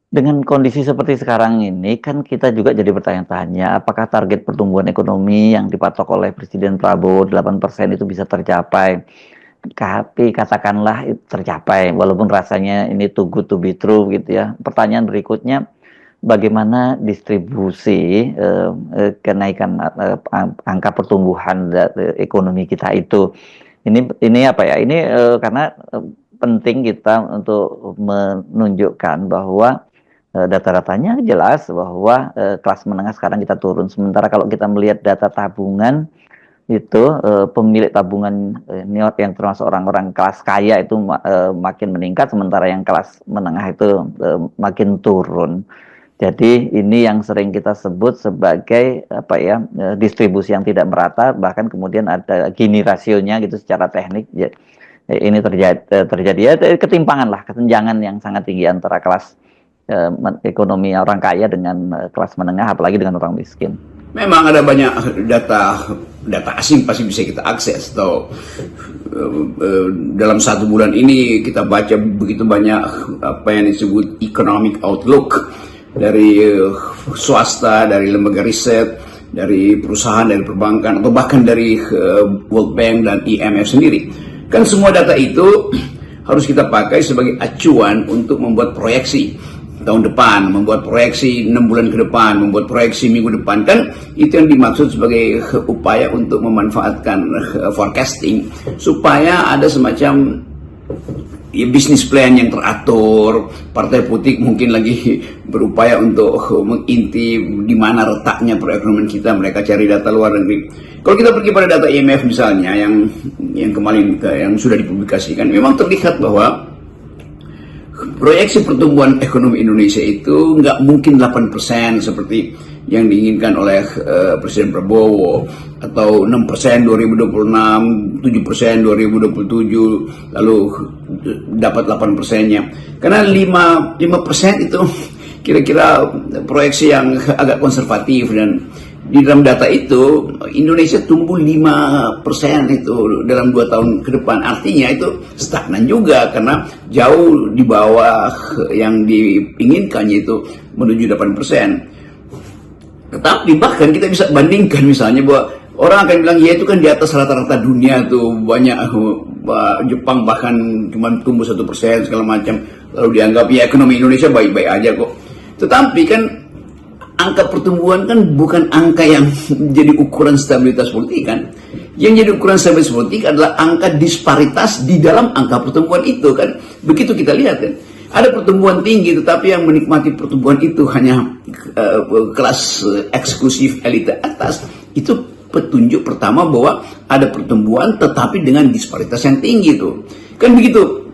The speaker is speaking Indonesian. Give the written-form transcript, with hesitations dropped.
Dengan kondisi seperti sekarang ini kan kita juga jadi bertanya-tanya, apakah target pertumbuhan ekonomi yang dipatok oleh Presiden Prabowo 8% itu bisa tercapai? Tapi katakanlah itu tercapai, walaupun rasanya ini too good to be true gitu ya. Pertanyaan berikutnya, bagaimana distribusi kenaikan angka pertumbuhan ekonomi kita itu? Ini apa ya? Ini karena penting kita untuk menunjukkan bahwa data-datanya jelas bahwa kelas menengah sekarang kita turun. Sementara kalau kita melihat data tabungan itu pemilik tabungan ini yang termasuk orang-orang kelas kaya itu makin meningkat, sementara yang kelas menengah itu makin turun. Jadi ini yang sering kita sebut sebagai apa ya, distribusi yang tidak merata, bahkan kemudian ada Gini rasionya gitu secara teknik. Ya, ini terjadi ya ketimpangan lah, kesenjangan yang sangat tinggi antara kelas ekonomi orang kaya dengan kelas menengah, apalagi dengan orang miskin. Memang ada banyak data asing pasti bisa kita akses, atau dalam 1 bulan ini kita baca begitu banyak apa yang disebut economic outlook dari swasta, dari lembaga riset, dari perusahaan, dari perbankan, atau bahkan dari World Bank dan IMF sendiri. Kan semua data itu harus kita pakai sebagai acuan untuk membuat proyeksi tahun depan, membuat proyeksi 6 bulan ke depan, membuat proyeksi minggu depan. Kan itu yang dimaksud sebagai upaya untuk memanfaatkan forecasting supaya ada semacam ya, bisnis plan yang teratur. Partai politik mungkin lagi berupaya untuk mengintip di mana letaknya perekonomian kita, mereka cari data luar negeri. Kalau kita pergi pada data IMF misalnya yang kemarin yang sudah dipublikasikan, memang terlihat bahwa proyeksi pertumbuhan ekonomi Indonesia itu nggak mungkin 8% seperti yang diinginkan oleh Presiden Prabowo, atau 6% 2026, 7% 2027, lalu dapat 8%-nya. Karena 5% itu kira-kira proyeksi yang agak konservatif, dan di dalam data itu Indonesia tumbuh 5% itu dalam 2 tahun ke depan. Artinya itu stagnan juga karena jauh di bawah yang diinginkan, yaitu menuju 8%. Tetapi bahkan kita bisa bandingkan misalnya bahwa orang akan bilang ya itu kan di atas rata-rata dunia tuh, banyak Jepang bahkan cuma tumbuh 1% segala macam, lalu dianggap ya ekonomi Indonesia baik-baik aja kok. Tetapi kan angka pertumbuhan kan bukan angka yang jadi ukuran stabilitas politik kan. Yang jadi ukuran stabilitas politik adalah angka disparitas di dalam angka pertumbuhan itu kan. Begitu kita lihat kan. Ada pertumbuhan tinggi, tetapi yang menikmati pertumbuhan itu hanya kelas eksklusif elite atas. Itu petunjuk pertama bahwa ada pertumbuhan tetapi dengan disparitas yang tinggi itu. Kan begitu.